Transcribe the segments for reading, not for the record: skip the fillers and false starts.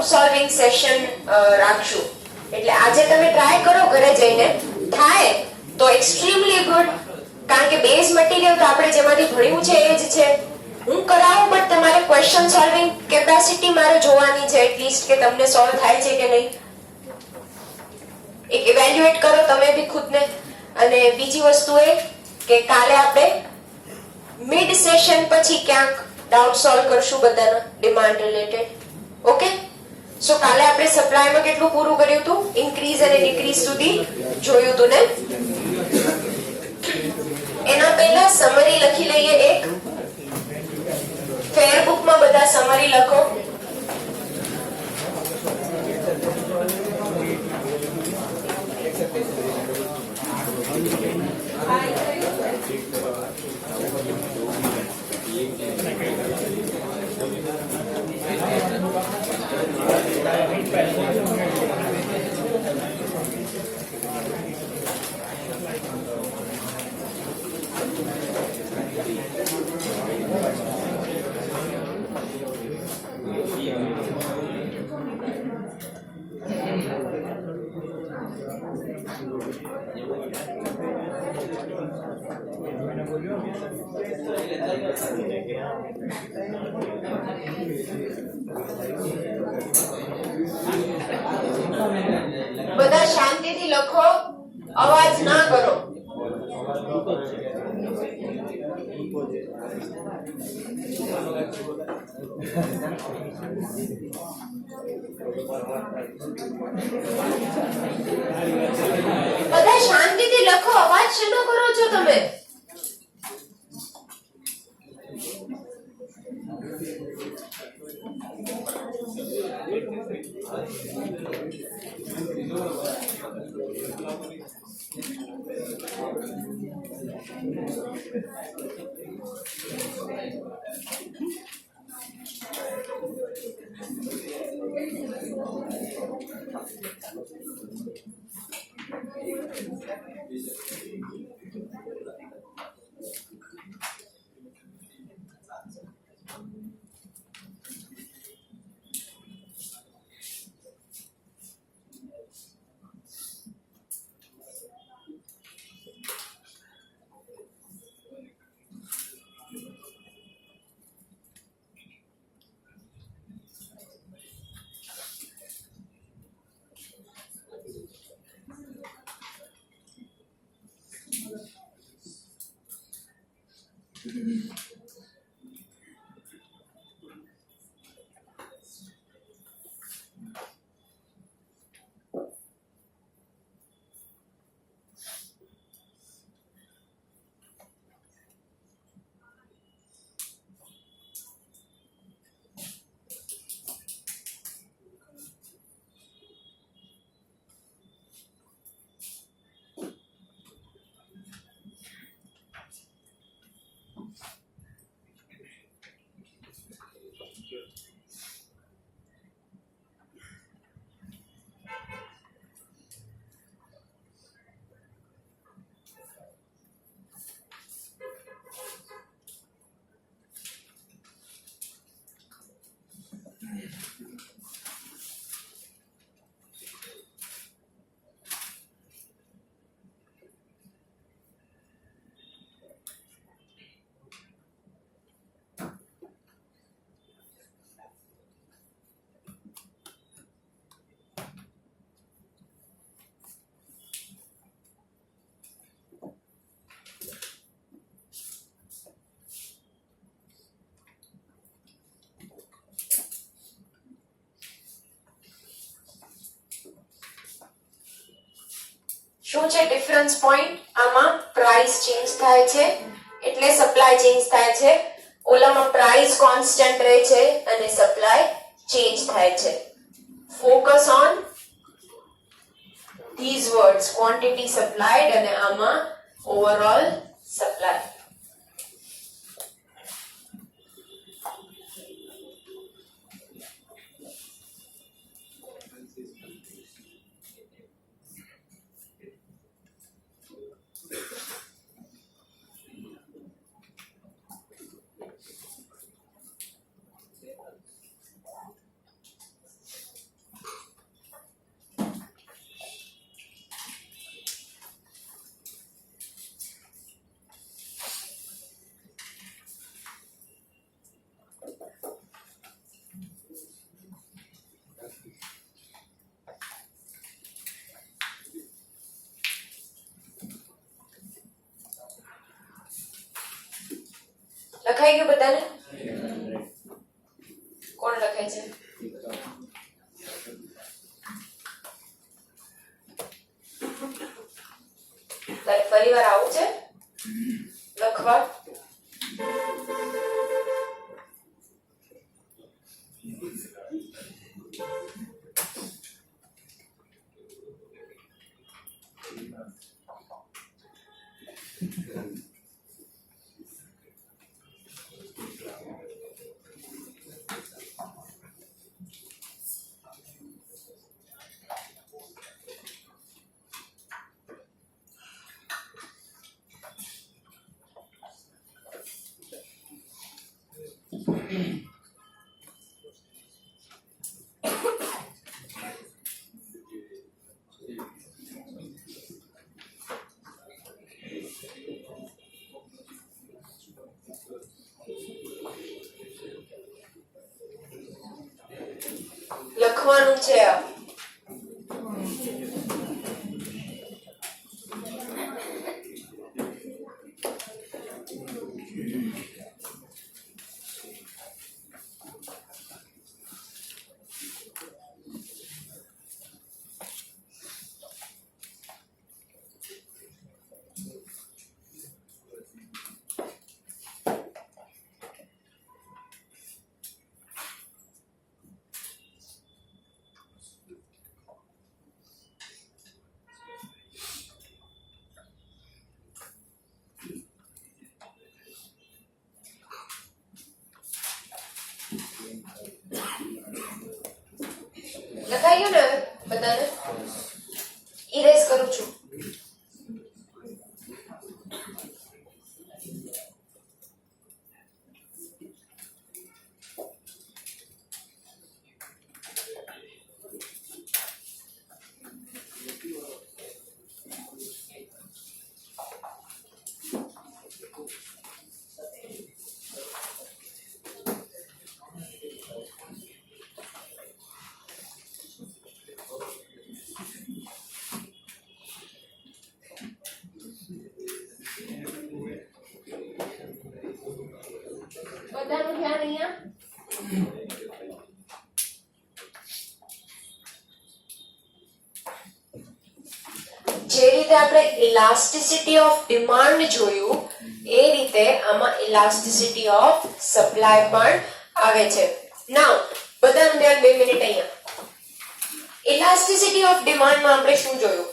Doubt solving session રાખશું. એટલે આજે તમે ટ્રાય કરો ઘરે જઈને, થાય તો એક્સ્ટ્રીમલી ગુડ, કારણ કે બેઝ મટીરિયલ તો આપણે જેમાંથી ભણ્યું છે એ જ છે. હું કરાવું બટ તમારે ક્વેશ્ચન સોલ્વિંગ કેપેસિટી મારે જોવાની છે એટલીસ્ટ, કે તમને સોલ્વ થાય છે કે નહીં. એક ઇવેલ્યુએટ કરો તમે બી ખુદને. અને બીજી વસ્તુ એ કે કાલે આપણે મિડ સેશન પછી ક્યાંક ડાઉટ સોલ્વ કરશું બધાના ડિમાન્ડ રિલેટેડ. ઓકે, સો કાલે આપણે સપ્લાયમાં કેટલું પૂરું કર્યું હતું? ઇન્ક્રીઝ અને ડિક્રીઝ સુધી જોયું હતું ને. એના પહેલા સમરી લખી લઈએ. એક ફેર બુકમાં બધા સમરી લખો. બધા શાંતિથી લખો, અવાજ ના કરો. બધા શાંતિથી લખો, અવાજ શેનો કરો છો તમે? શું છે ડિફરન્સ પોઈન્ટ? આમાં પ્રાઇસ ચેન્જ થાય છે એટલે સપ્લાય ચેન્જ થાય છે. ઓલામાં પ્રાઇસ કોન્સ્ટન્ટ રહે છે અને સપ્લાય ચેન્જ થાય છે. Focus on these words, quantity supplied અને આમાં overall supply. લખાઈ ગયું બધાને? કોણ લખાય છે? તારે ફરીવાર આવું છે લખવા? લખવાનું છે આ. લખાઈ ગયું ને બધાને? ઇરેઝ કરું છું. બધાનું ધ્યાન અહીંયા. જે રીતે આપણે ઇલાસ્ટિસિટી ઓફ ડિમાન્ડ જોયું એ રીતે આમાં ઇલાસ્ટિસિટી ઓફ સપ્લાય પણ આવે છે. નાઉ બધાનું ધ્યાન 2 મિનિટ અહીંયા. ઇલાસ્ટિસિટી ઓફ ડિમાન્ડ માં આપણે શું જોયું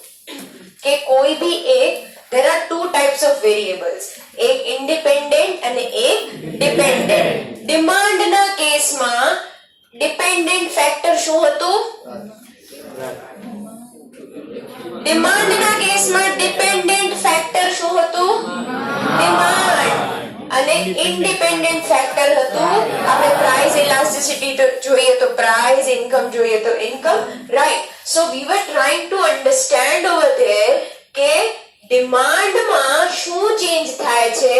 કે કોઈ ભી એક there are two types of variables, એક independent અને એક dependent. ડિમાન્ડ ના કેસમાં ડિપેન્ડન્ટ ફેક્ટર શું હતું? ડિમાન્ડ ના કેસમાં ડિપેન્ડન્ટ ફેક્ટર શું હતું? ડિમાન્ડ. અને ઇન્ડિપેન્ડન્ટ ફેક્ટર હતું આપણે પ્રાઇસ ઇલાસ્ટિસિટી તો જોઈએ તો પ્રાઇસ, ઇન્કમ જોઈએ તો income, right? So we were trying to understand over there કે ડિમાન્ડમાં શું ચેન્જ થાય છે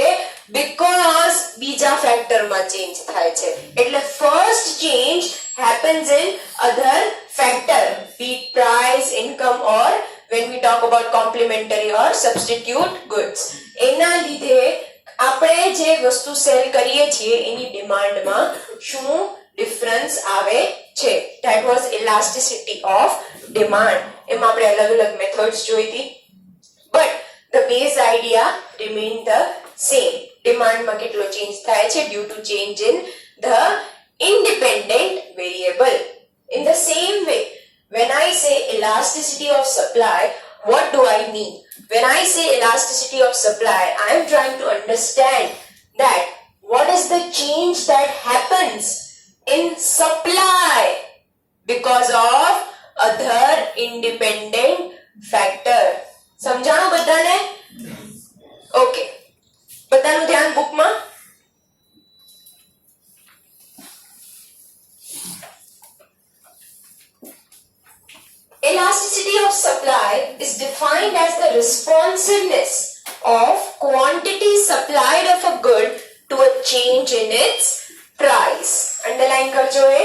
because બીજા ફેક્ટરમાં ચેન્જ થાય છે. એટલે first change happens in other factor, be it price, income or when we talk about complementary or substitute goods. એના લીધે આપણે જે વસ્તુ સેલ કરીએ છીએ એની ડિમાન્ડમાં શું ડિફરન્સ આવે છે. that was elasticity of demand. એમાં આપણે અલગ અલગ મેથડ્સ જોઈ હતી, but the base idea remained the same. ડિમાન્ડમાં કેટલો ચેન્જ થાય છે due to change in the independent variable. In the same way, when I say elasticity of supply, what do I mean? When I say elasticity of supply, I am trying to understand that what is the change that happens in supply because of other independent factor. સમજાણું બધાને? Okay, બધાનું ધ્યાન બુકમાં. Elasticity of supply is defined as the responsiveness of quantity supplied of a good to a change in its price. Underline કરજો એ.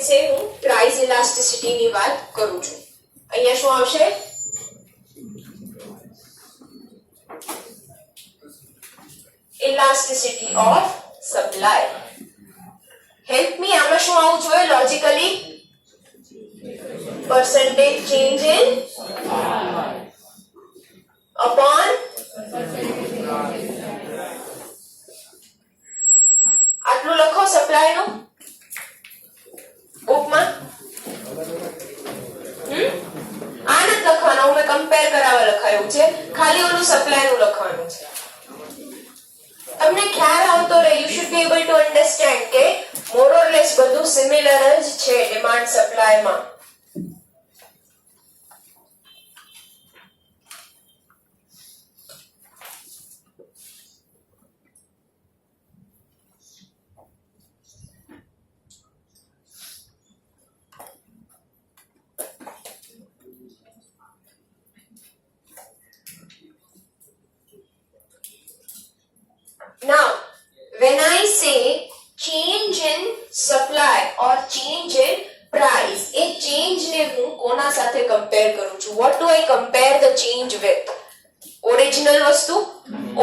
વિશે હું price elasticity ની વાત કરું છું. અહીંયા શું આવશે? elasticity of supply. Help me, આમાં શું આવવું જોઈએ logically? Percentage change in upon આટલું લખો સપ્લાય નું બુકમાં. આ નથી લખવાનું, મેં કમ્પેર કરાવવા લખાયું છે, ખાલી ઓલું સપ્લાય નું લખવાનું છે. તમને ખ્યાલ આવતો રહે, you should be able to understand કે મોર ઓર લેસ બધું સિમિલર જ છે ડિમાન્ડ સપ્લાય માં. Now, when I say change in supply or change in price, A change ને હું કોના સાથે compare કરું છું? What do I compare the change with? Original વસ્તુ?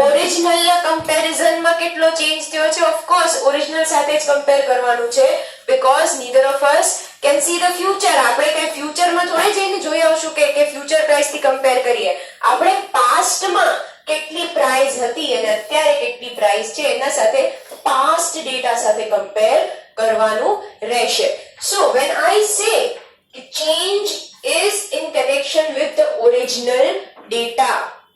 Original ના comparison માં કેટલો change થયો છે? Of course, original સાથે જ compare કરવાનું છે, because neither of us can see the future. આપણે કઈ future માં થોડી જઈને જોઈ આવશું કે future price થી compare કરીએ. આપણે past માં કેટલી પ્રાઇસ હતી અને અત્યારે કેટલી પ્રાઇસ છે એના સાથે પાસ્ટ ડેટા સાથે કમ્પેર કરવાનું રહેશે. સો when I say change is in connection with the original data,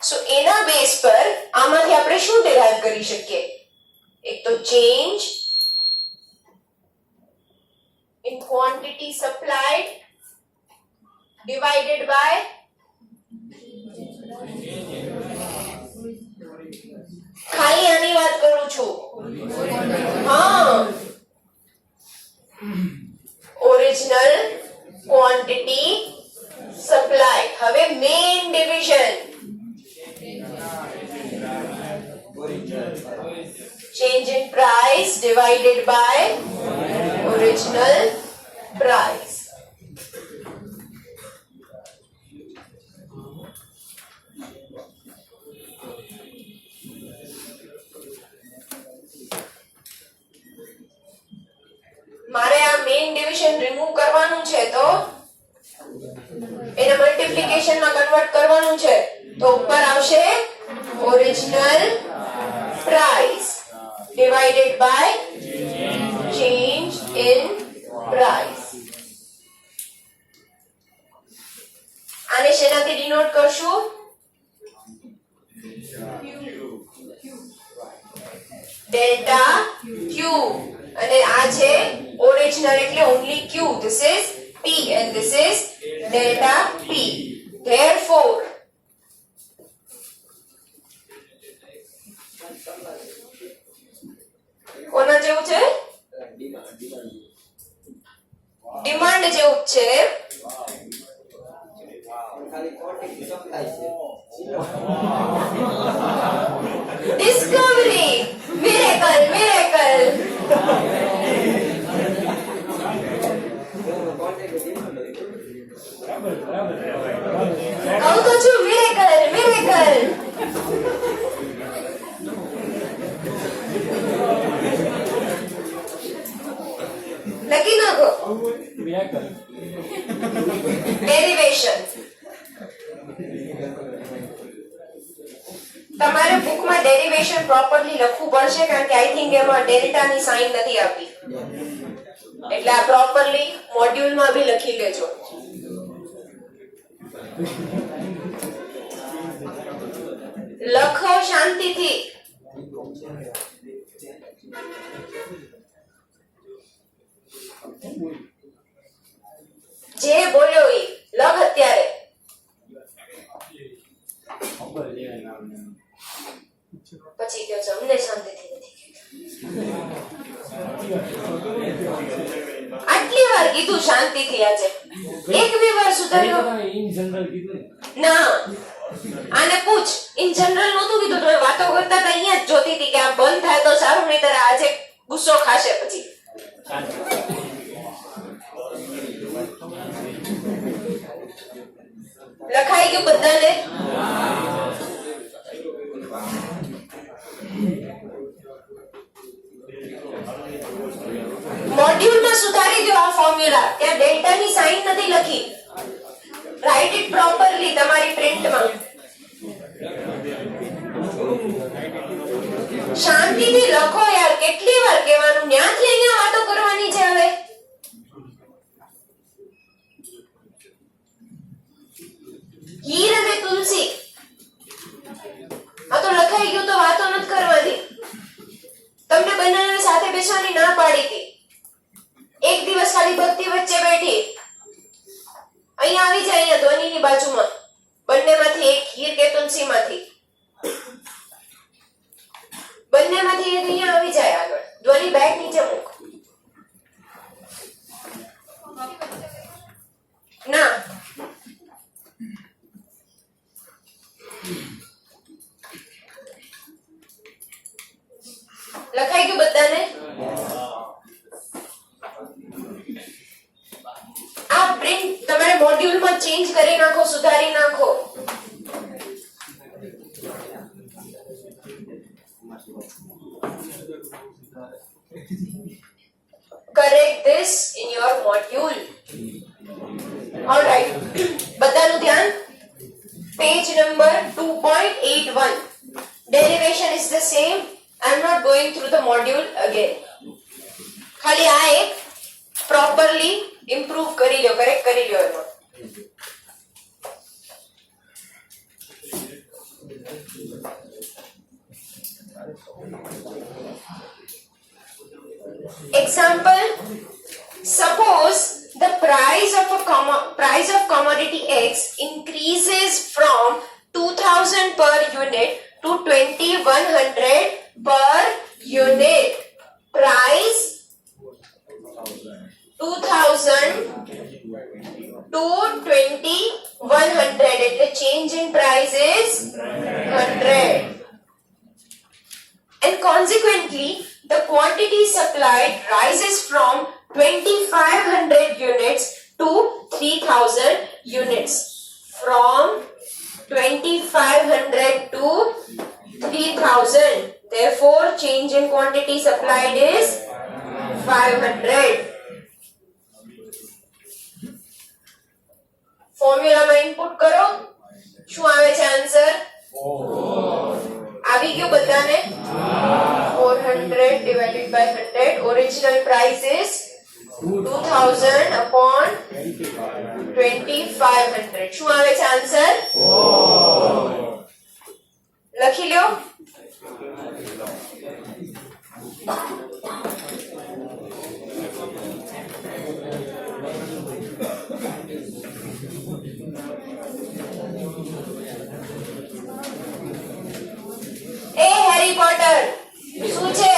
સો એના બેઝ પર આમાંથી આપણે શું ડેરાઇવ કરી શકીએ? એક તો change in quantity supplied divided by ખાલી આની વાત કરું છું. હા, ઓરિજિનલ ક્વોન્ટિટી સપ્લાય. હવે main division change in price divided by original price. મારે આ મેઇન ડિવિઝન રિમૂવ કરવાનું છે તો એને મલ્ટીપ્લિકેશન માં કન્વર્ટ કરવાનું છે, તો ઉપર આવશે original price divided by change in price. આને શેનાથી ડિનોટ કરશું? Delta Q. અને આ છે ઓરિજિનલ એટલે only Q. This is P and this is delta P. Therefore, કોના જેવું છે? ડિમાન્ડ જેવું છે. Discovery, miracle, miracle. કહું તો છું મિરેકલ, મિરેકલ. લખી નાખો ડેરિવેશન. તમારે બુકમાં ડેરિવેશન પ્રોપરલી લખવું પડશે, કારણ કે આઈ થિંક એમાં ડેલ્ટાની સાઇન નથી આપી, એટલે આ પ્રોપરલી મોડ્યુલમાં બી લખી લેજો. લખો શાંતિથી. જે બોલ્યો એ લખ અત્યારે. પછી કહો છો અમને શાંતિથી નથી. આટલી વાર કીધું શાંતિથી. આજે એક બે વાર સુધાર્યો ના. આને પૂછ, ઇન જનરલ નહોતું કીધું, તમે વાતો કરતા હતા અહીંયા જ જોતી હતી કે આ બંધ થાય તો સારું, નહીતર આજે ગુસ્સો ખાશે પછી. ગયું બધાને? મોડ્યુલમાં સુધારી દો આ ફોર્મ્યુલા. ત્યાં ડેલ્ટાની સાઇન નથી લખી. રાઇટ ઇટ પ્રોપરલી તમારી પ્રિન્ટમાં. શાંતિથી લખો યાર. કેટલી વાર કહેવાનું? ન્યાથી અહીંયા વાતો કરવાની છે હવે. હીર અને તુલસી આ તો લખાઈ ગયું તો વાતો નથી કરવાની. તમને બંનેને સાથે બેસવાની ના પાડી હતી. એક દિવસ ખાલી ભક્તિ વચ્ચે બેઠી. અહીંયા આવી જાય, અહીંયા ધ્વનિની બાજુમાં. બંનેમાંથી એક, હીર કે તુલસીમાંથી. બંનેમાંથી એક અહીંયા આવી જાય આગળ. ધ્વનિ બેગ નીચે મૂક. ના લખાઈ ગયું બધાને? આ પ્રિન્ટ તમારે મોડ્યુલમાં ચેન્જ કરી નાખો, સુધારી નાખો. Correct this in your module. All right. બધાનું ધ્યાન. Page number 2.81. Derivation is the same. I am not going through the module again. ખાલી આ એક properly improve કરી લો, correct કરી લો એમાં. Example, suppose the price of commodity X increases from 2000 per unit to 2100 per unit. Price 2000 to 2100. The change in price is 100. And consequently, the quantity supplied rises from 2500 units to 3000 units. From 2500 to 3000. Therefore, change in quantity supplied is 500. Formula માં input કરો. શું આવે છે answer? 4. આવી ગયું બધાને? 400 divided by 100. Original price is 2000 upon 2500. શું આવે છે આન્સર? 4. લખી લ્યો. એ હેરી પોટર શું છે?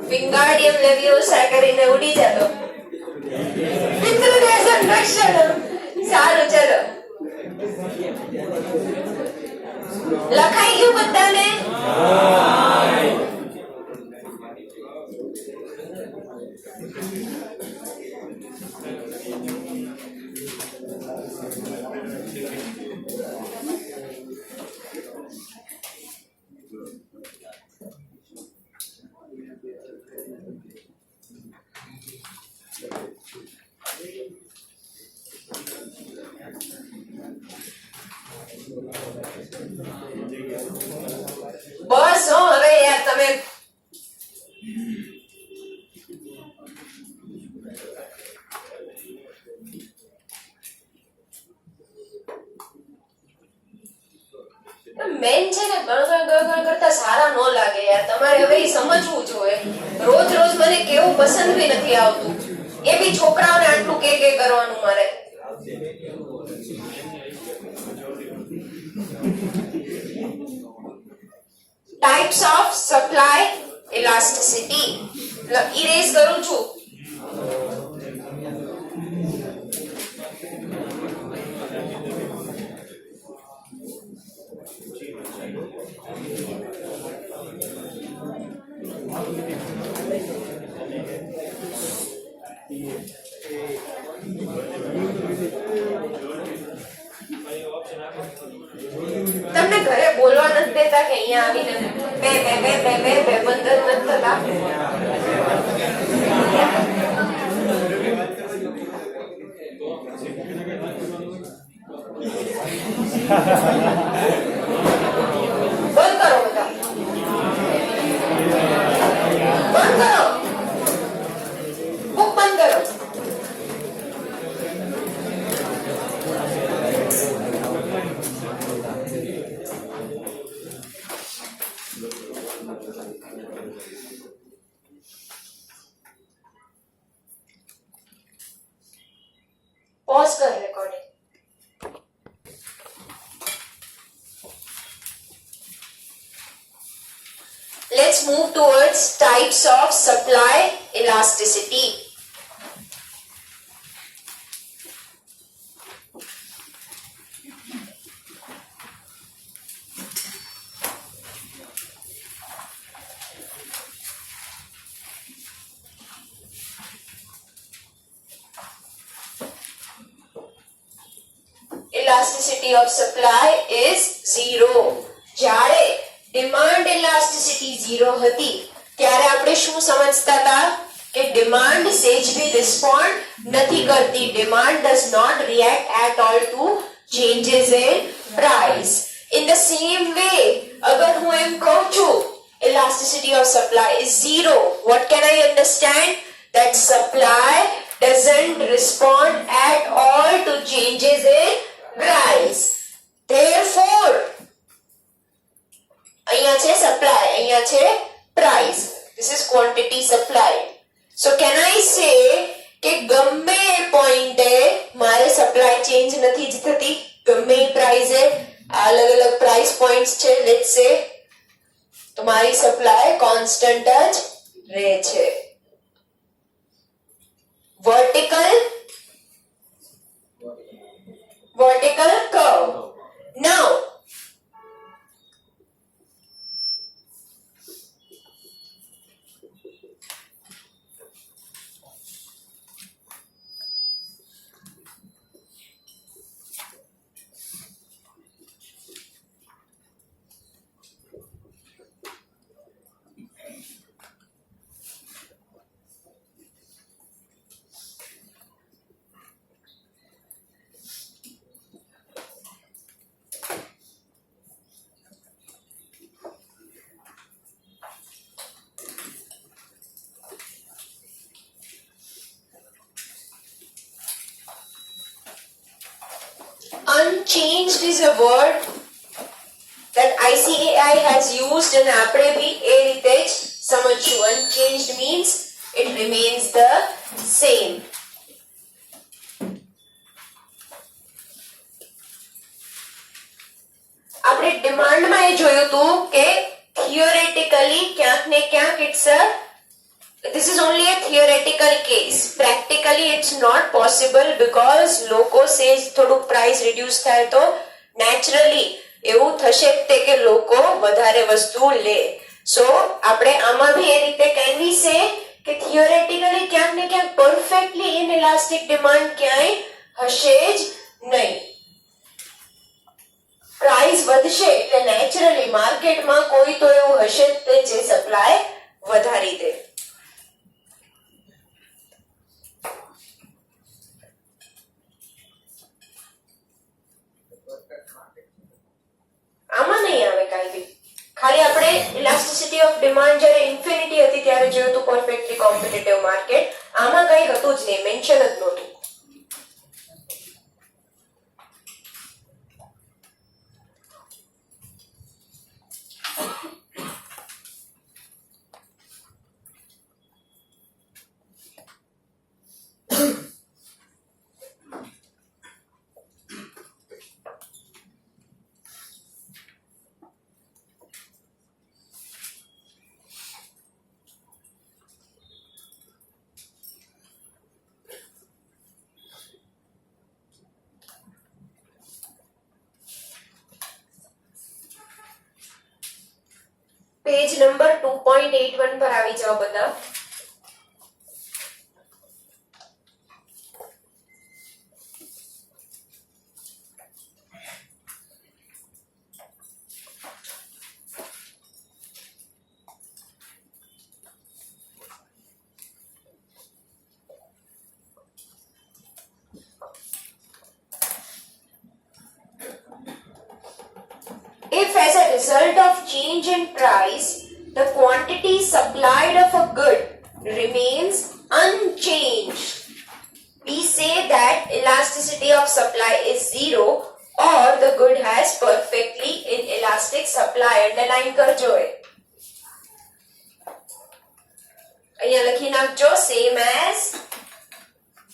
વિંગાડિયમ લેવિયોસા કરીને ઉડી જતો. પિતૃને સંરક્ષણ. સારું ચલો. લખાઈ ગયું બધાને? બસ હો હવે યાર તમે. મેન છે ને ગણગણ કરતા સારા નો લાગે યાર. તમારે હવે ઈ સમજવું જોઈએ. રોજ રોજ મને કેવું પસંદ બી નથી આવતું. એ બી છોકરાઓને આટલું કે કરવાનું મારે. Types of supply elasticity. Erase કરું છું. તમને ઘરે બોલવા નથી દેતા કે અહીંયા આવીને બે બે બે બે બે બે બંધન નથી થતા? બંધ કરો બધા, બંધ કરો, બુક બંધ કરો. Pause कर recording. Let's move towards types of supply elasticity. Elasticity of supply is zero. જ્યારે demand elasticity zero હતી ત્યારે આપણે શું સમજતા હતા કે demand સેજ ભી respond નથી કરતી. Demand does not react at all to changes in price. In the same way, અગર હું એમ કહું છું elasticity of supply is zero, what can I understand? That supply doesn't respond at all to changes in price. Therefore, અહીંયા છે supply, અહીંયા છે price. This is quantity supplied. So can I say કે ગમે પોઈન્ટે મારે સપ્લાય ચેન્જ નથી જ થતી, ગમે પ્રાઇસે અલગ અલગ પ્રાઇસ પોઈન્ટ્સ છે લેટ્સ સે, તો મારી સપ્લાય કોન્સ્ટન્ટ જ રહે છે. vertical curve. Now unchanged is a word that ICAI has used and આપણે બી એ રીતે જ સમજશું. Unchanged means it remains the same. આપણે ડિમાન્ડમાં એ જોયું હતું કે theoretically ક્યાંક ને ક્યાંક this is only a theoretical case. Practically it's not possible because લોકો સેજ થોડું price reduce થાય તો naturally એવું થશે કે લોકો વધારે વસ્તુ લે. So આપણે આમાં ભી એ રીતે can we say કે theoretically ક્યાંક ને ક્યાંક perfectly inelastic demand ક્યાંય હશે જ નહીં. પ્રાઇસ વધશે એટલે નેચરલી માર્કેટમાં કોઈ તો એવું હશે તે જે સપ્લાય વધારી દે. આમાં નહીં આવે કાંઈ બી, ખાલી આપણે ઇલાસ્ટિસિટી ઓફ ડિમાન્ડ જ્યારે ઇન્ફિનિટી હતી ત્યારે જોયું હતું પરફેક્ટલી કોમ્પિટિટિવ માર્કેટ. આમાં કંઈ હતું જ નહીં, મેન્શન જ નહોતું. પેજ નંબર 2.81 પર આવી જાઓ બધા. if as a result of change in price, the quantity supplied of a good remains unchanged, we say that elasticity of supply is zero or the good has perfectly inelastic supply. Underline કરજો એ. અહીંયા લખી નાખજો same as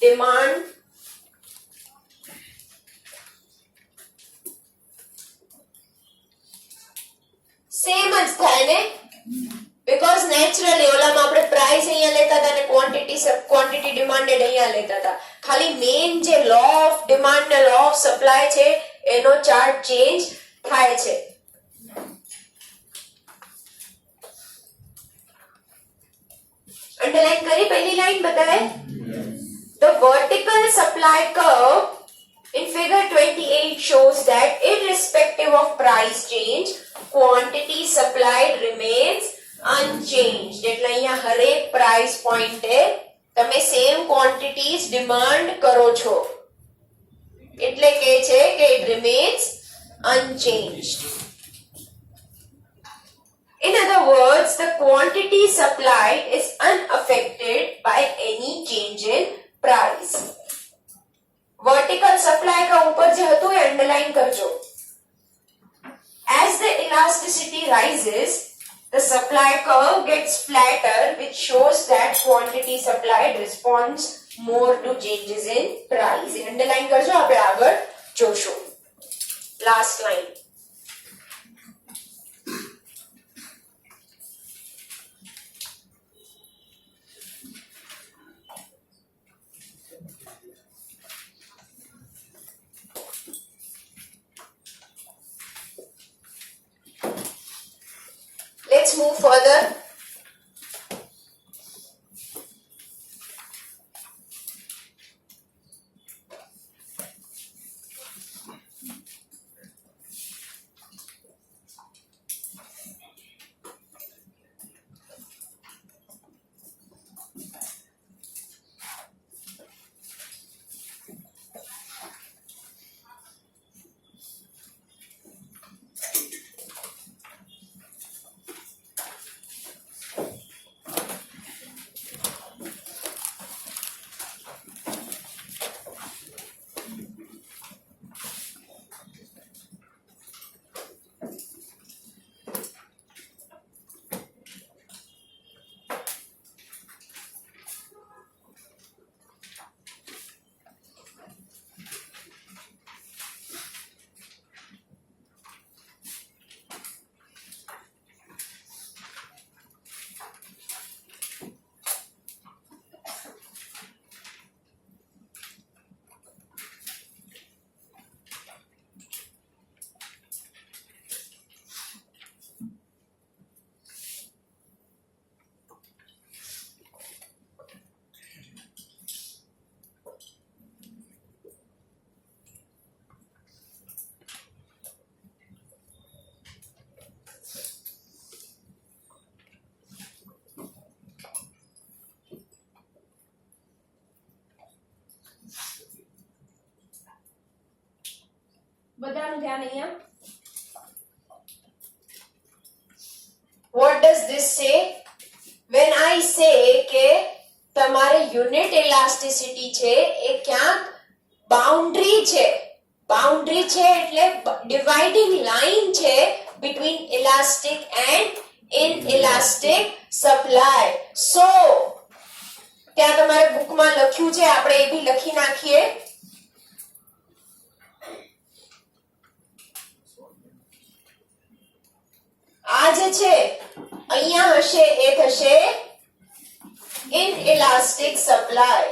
demand same જ થાય ને, because naturally ઓલામાં આપણે price અહીંયા લેતા હતા અને ક્વોન્ટિટી ડિમાન્ડેડ અહીંયા લેતા હતા. ખાલી મેઇન જે લો ઓફ ડિમાન્ડ ને લો ઓફ સપ્લાય છે એનો ચાર્ટ ચેન્જ થાય છે. અંડરલાઈન કરી પહેલી લાઈન બતાવે. The vertical supply curve in figure 28 shows that irrespective of price change, quantity supplied remains unchanged. એટલે અહીંયા હરેક price point એ તમે same quantities demand કરો છો એટલે કે છે કે it remains unchanged. In other words, the quantity supplied is unaffected by any change in price. Vertical supply का ऊपर जो હતું એ underline કરજો. As the elasticity rises, the supply curve gets flatter, which shows that quantity supplied responds more to changes in price. Underline કરજો, આપણે આગળ જોશું. Last line. Let's move further. બધાનું ધ્યાન અહીંયા. What does this say? When I say કે તમારે unit elasticity છે એ ક્યાંક બાઉન્ડ્રી છે. બાઉન્ડ્રી છે એટલે ડિવાઇડિંગ લાઇન છે between elastic and inelastic supply. So ત્યાં તમારે બુકમાં લખ્યું છે, આપણે એ બી લખી નાખીએ. આ જે છે અહીંયા હશે એ થશે inelastic supply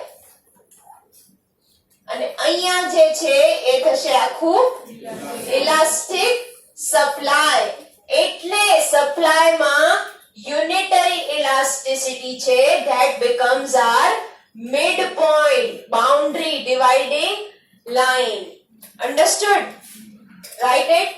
અને અહીંયા જે છે એ થશે આખું elastic supply. એટલે સપ્લાય માં unitary elasticity છે, that becomes our midpoint, boundary, dividing line. Understood? Write it.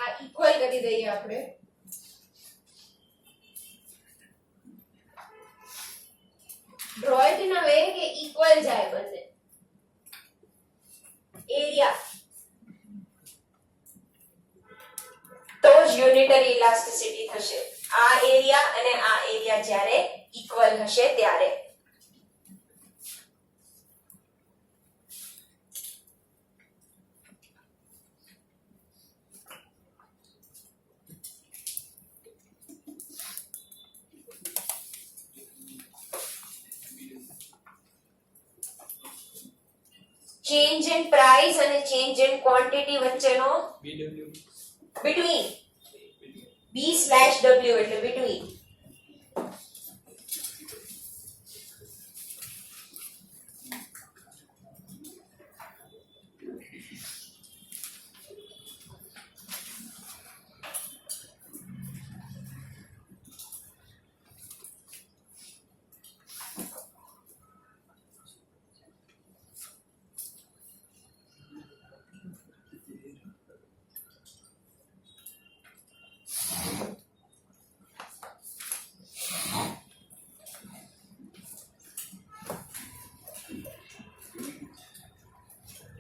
આ ઇક્વલ કરી દઈએ આપણે. Draw it in a way કે ઇક્વલ જાય બંને. એરિયા તો જ યુનિટરી ઇલાસ્ટિસિટી થશે. આ એરિયા અને આ એરિયા જ્યારે ઇક્વલ હશે ત્યારે. ચેન્જ ઇન પ્રાઇસ અને ચેન્જ ઇન ક્વોન્ટિટી વચ્ચેનો બિટવીન B/W એટલે બિટવીન.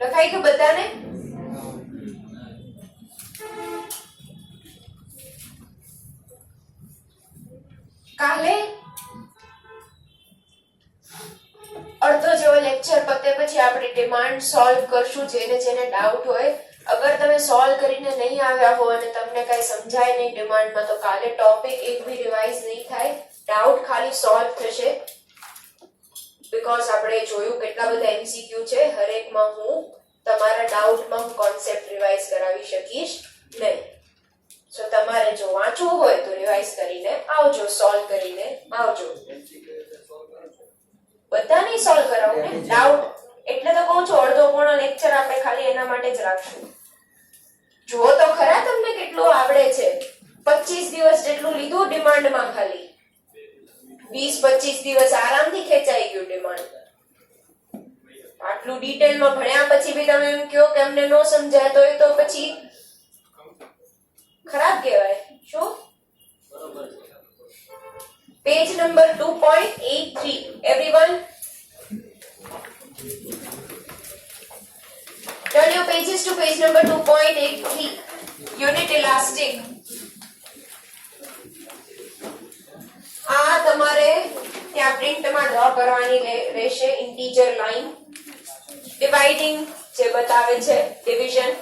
લખાઈ ગયું બધાને? કાલે અડધો જેવો લેક્ચર પતે પછી આપણે ડિમાન્ડ સોલ્વ કરશું. જેને ડાઉટ હોય, અગર તમે સોલ્વ કરીને નહીં આવ્યા હો અને તમને કઈ સમજાય નહીં ડિમાન્ડમાં, તો કાલે ટોપિક એક બી રિવાઇઝ નહીં થાય. ડાઉટ ખાલી સોલ્વ થશે. બીકોઝ આપણે જોયું કેટલા બધા એમસીક્યુ છે. હરેકમાં હું તમારા ડાઉટમાં હું કોન્સેપ્ટ રિવાઇઝ કરાવી શકીશ નહીં. સો તમારે જો વાંચવું હોય તો રિવાઇઝ કરીને આવજો, સોલ્વ કરીને આવજો. બધા નહીં સોલ્વ કરાવું ને ડાઉટ, એટલે તો કહું છું અડધો પોણો લેક્ચર આપણે ખાલી એના માટે જ રાખશું. જુઓ તો ખરા તમને કેટલું આવડે છે. 25 દિવસ જેટલું લીધું ડિમાન્ડમાં, ખાલી 20-25 દિવસ આરામથી ખેંચાઈ ગયું ડિમાન્ડ. આટલું ડિટેલમાં ભણ્યા પછી બી તમે એમ કહો કે અમને નો સમજાય, તો એ તો પછી ખરાબ કહેવાય. શું? Page number 2.83 everyone turn your pages to page number 2.83 unit elastic. આ તમારે ત્યાં પ્રિન્ટમાં ડ્રો કરવાની રહેશે. ઇન્ટીજર લાઈન ડિવાઇડિંગ જે બતાવે છે, division.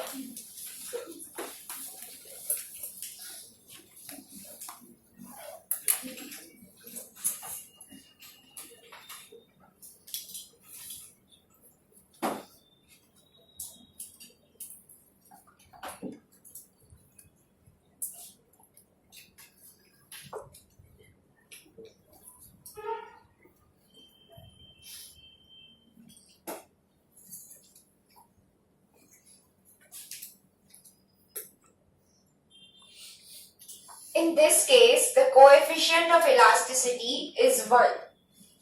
In this case, the coefficient of elasticity is 1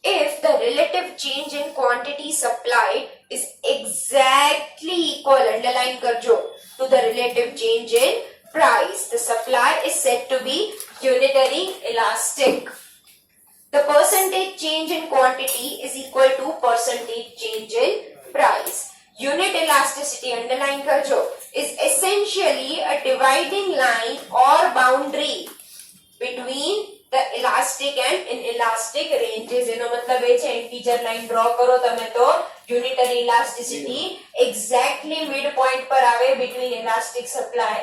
if the relative change in quantity supplied is exactly equal, underline karjo, to the relative change in price. The supply is said to be unitary elastic. The percentage change in quantity is equal to percentage change in price. Unit elasticity, underline karjo, is essentially a dividing line or boundary between the elastic and inelastic ranges. એનો મતલબ એ છે integer line draw કરો તમે તો unitary elasticity exactly mid point પર આવે between elastic supply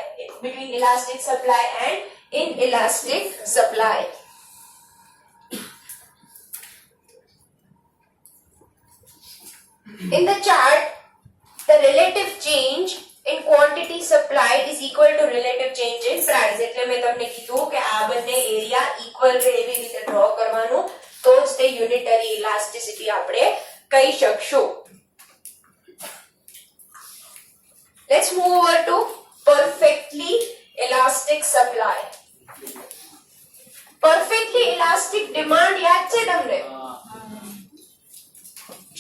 and inelastic supply. In the chart, the relative change in quantity supplied is equal to relative change in price. એટલે મેં તમને કીધું કે આ બંને એરિયા ઇક્વલ છે એવી રીતે ડ્રો કરવાનું તો જ તે યુનિટરી ઇલાસ્ટિસિટી આપણે કહી શકશું. Let's move over to perfectly elastic supply. Perfectly elastic demand યાદ છે તમને?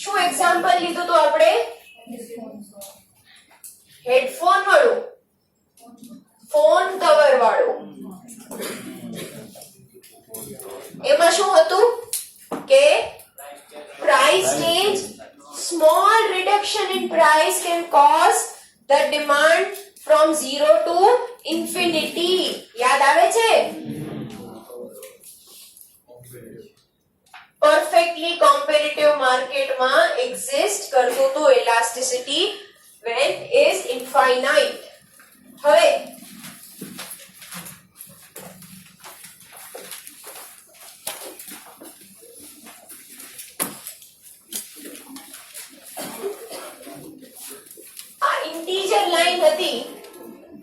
શું એક્ઝામ્પલ લીધું તો આપણે? હેડફોન વાળું, ફોન કવર વાળું. એમાં શું હતું કે price change, small reduction in price can cause the demand from 0 to infinity. યાદ આવે છે? perfectly competitive market માં exist કરતું તો elasticity when is infinite. હવે આ ઇન્ટીજર લાઈન હતી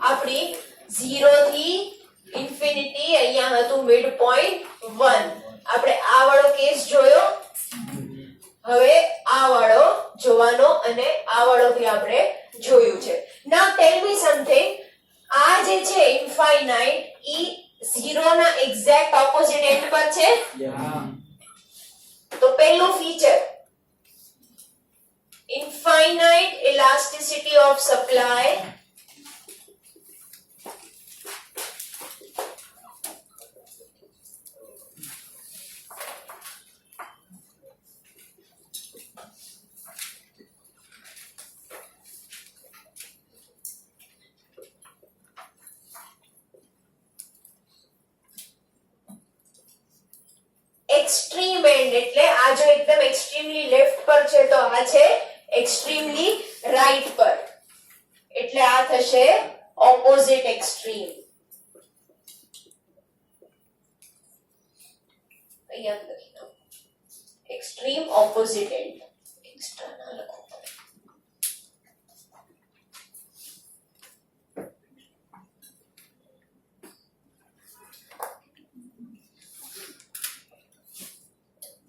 આપણી 0 થી ઇન્ફિનિટી, અહીંયા હતું મિડ પોઈન્ટ 1. આપણે આ વાળો કેસ જોયો, હવે આ વાળો જોવાનો અને આ વાળો ભી આપણે જોયું છે. નાઉ ટેલ મી સમથિંગ, આ જે છે ઇન્ફાઇનાઇટ ઈ 0 ના એક્ઝેક્ટ ઓપોઝિટ એન્ડ પર છે. તો પહેલું feature, infinite elasticity of supply extreme and એટલે આ જો એકદમ એક્સ્ટ્રીમલી લેફ્ટ પર છે તો આ છે એક્સ્ટ્રીમલી રાઈટ પર, એટલે આ થશે ઓપોઝિટ એક્સ્ટ્રીમ. અહીંયા લખી દો એક્સ્ટ્રીમ ઓપોઝિટ એન્ડ, એક્સ્ટ્રા ના લખો.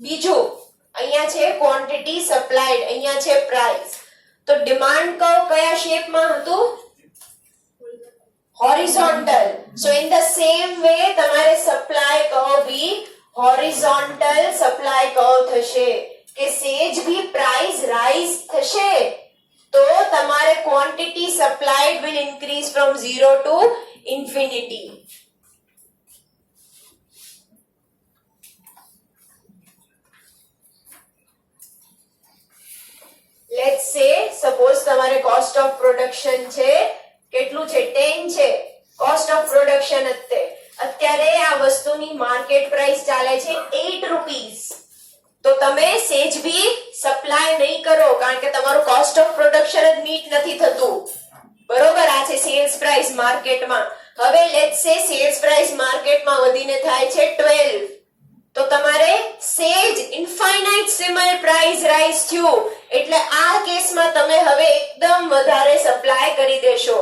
બીજું અહીંયા છે ક્વોન્ટિટી સપ્લાઈડ, અહીંયા છે પ્રાઇસ. તો ડિમાન્ડ કર્વ કયા શેપમાં હતું? Horizontal. So in the same way તમારે supply curve be horizontal supply curve થશે કે સેજ બી પ્રાઇસ રાઇઝ થશે તો તમારે quantity supplied will increase from 0 to infinity. Let's say suppose તમારે cost of production છે કેટલું છે 10 છે cost of production અત્યારે આ વસ્તુની માર્કેટ પ્રાઇસ ચાલે છે 8 રૂપીસ. તો તમે સેજ બી સપ્લાય નહીં કરો કારણ કે તમારું cost of production જ મીટ નથી થતું. બરોબર? આ છે સેલ્સ પ્રાઇસ માર્કેટમાં. હવે let's say સેલ્સ પ્રાઇસ માર્કેટમાં વધીને થાય છે 12. તો તમારે સેજ ઇન્ફાઇનાઇટ સિમિલર પ્રાઇસ રાઇઝ થયું એટલે આ કેસમાં તમે હવે એકદમ વધારે સપ્લાય કરી દેશો.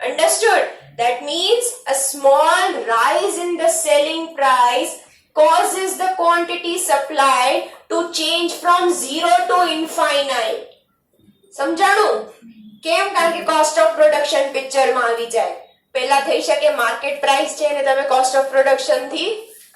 Understood? That means a small rise in the selling price causes the quantity supplied to change from 0 to infinite. સમજાણું? કેમ? કારણ કે કોસ્ટ ઓફ પ્રોડક્શન પિક્ચરમાં આવી જાય. પહેલા થઈ શકે માર્કેટ પ્રાઇસ છે અને તમે કોસ્ટ ઓફ પ્રોડક્શન થી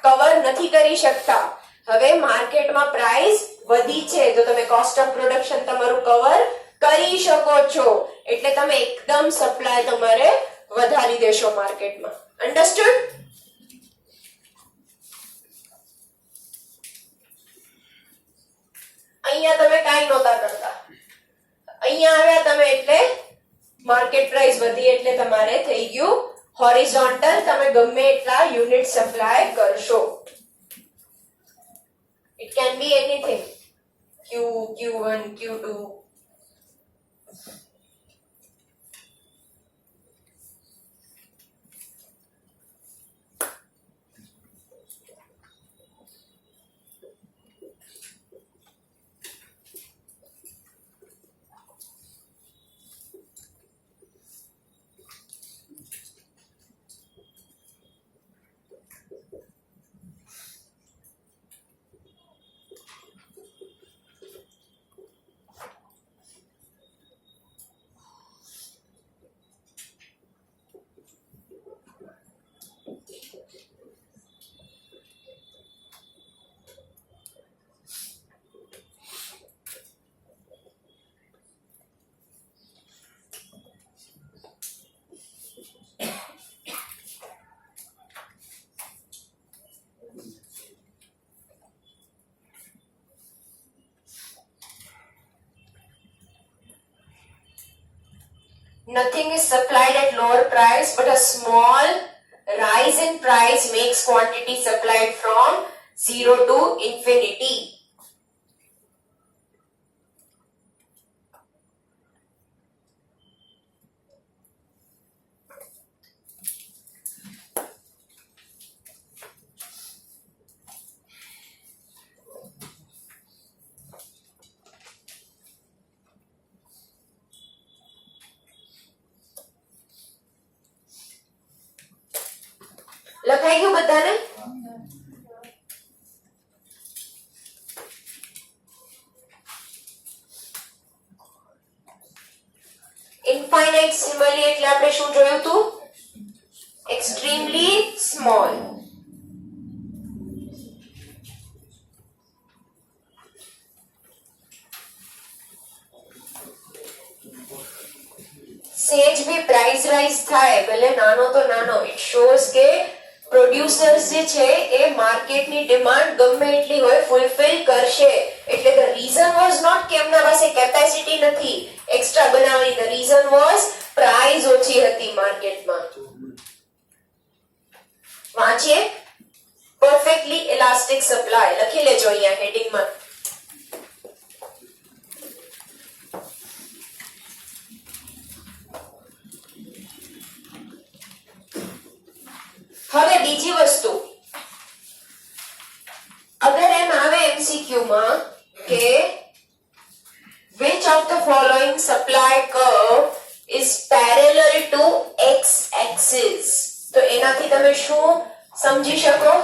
કવર નથી કરી શકતા. હવે માર્કેટમાં પ્રાઇસ વધી છે તો તમે કોસ્ટ ઓફ પ્રોડક્શન તમારું કવર કરી શકો છો એટલે તમે એકદમ સપ્લાય તમારે વધારી દેશો માર્કેટમાં. અન્ડરસ્ટુડ? અહીંયા તમે કાઈ નહોતા કરતા, અહીંયા આવ્યા તમે એટલે માર્કેટ પ્રાઇસ વધી એટલે તમારે થઈ ગયું હોરિઝોન્ટલ, તમે ગમે એટલા યુનિટ સપ્લાય કરશો. It can be anything. Q, Q1, Q2. nothing is supplied at lower price, but a small rise in price makes quantity supplied from 0 to infinity. લખાઈ ગયું બધાને? ઇન્ફાઇનાઇટ સિમિલી એટલે આપણે શું જોયું હતું? Extremely small. સેજ ભી પ્રાઇસ રાઇઝ થાય, ભલે નાનો તો નાનો, ઇટ શોઝ કે પ્રોડ્યુસર્સ જે છે એ માર્કેટની ડિમાન્ડ ગમે એટલી હોય ફૂલફિલ કરશે. એટલે ધ રીઝન વોઝ નોટ કે એમના પાસે કેપેસિટી નથી એક્સ્ટ્રા બનાવવાની, ધ રીઝન વોઝ પ્રાઇસ ઓછી હતી માર્કેટમાં. વાંચીએ. પરફેક્ટલી ઇલાસ્ટિક સપ્લાય લખી લેજો અહીંયા હેડિંગમાં. હવે બીજી વસ્તુ, અગર એમ આવે એમસીક્યુ માં કે which of the following supply curve is parallel to x axis, તો એનાથી તમે શું સમજી શકો?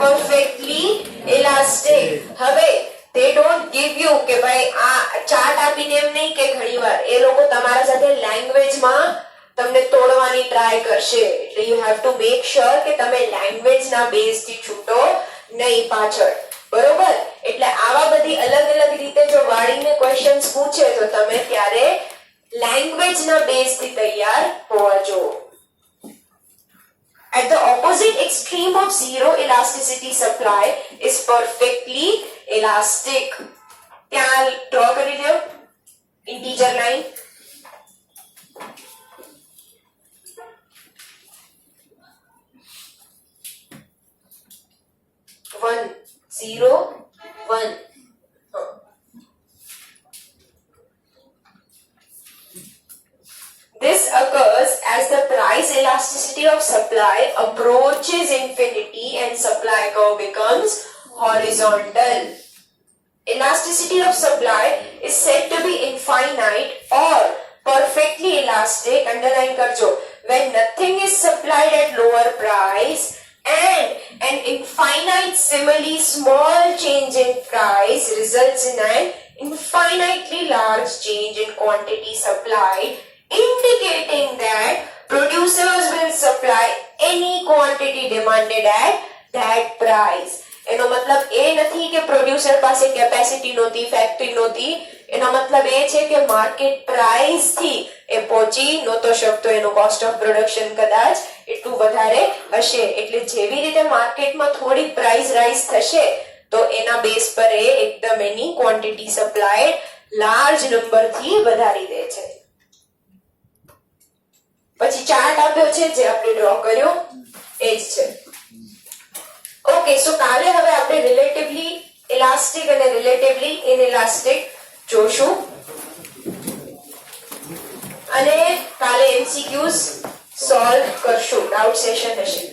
perfectly elastic. હવે they don't give you કે ભાઈ આ ચાર્ટ આપીને એમ નહીં કે ઘણીવાર એ લોકો તમારા સાથે લેંગ્વેજમાં તમને તોડવાની ટ્રાય કરશે. એટલે you have to make sure કે તમે લેંગ્વેજ ના બેઝ થી છૂટો નહીં પાછળ. બરોબર? એટલે આવા બધી અલગ અલગ રીતે જો વાળીને ક્વેશ્ચન્સ પૂછે તો તમે ત્યારે લેંગ્વેજ ના બેઝ થી તૈયાર હોવા જો. At the opposite extreme of zero elasticity supply is perfectly elastic. ત્યાં ડ્રો કરી દો integer line. 1 0 1. This occurs as the price elasticity of supply approaches infinity and supply curve becomes horizontal. Elasticity of supply is said to be infinite or perfectly elastic. Underline karjo. When nothing is supplied at lower price and an infinite similarly small change in price results in an infinitely large change in quantity supplied, indicating that producers will supply any quantity demanded at that price. એનો મતલબ એ નથી કે producer પાસે capacity નહોતી, factory નહોતી. એનો મતલબ એ છે કે માર્કેટ પ્રાઇસ થી એ પહોંચી નહોતો શકતો, એનો કોસ્ટ ઓફ પ્રોડક્શન કદાચ એટલું વધારે હશે. એટલે જેવી રીતે માર્કેટમાં થોડી પ્રાઇસ રાઇઝ થશે તો એના બેઝ પર એ એકદમ એની ક્વોન્ટિટી સપ્લાય લાર્જ નંબર થી વધારી દે છે. પછી ચાર્ટ આપ્યો છે જે આપણે ડ્રો કર્યો એ જ છે. ઓકે, સો કાલે હવે આપણે રિલેટિવલી ઇલાસ્ટિક અને રિલેટિવલી ઇનઇલાસ્ટિક જોશું અને કાલે એમસીક્યુઝ સોલ્વ કરશું. ડાઉટ સેશન હશે.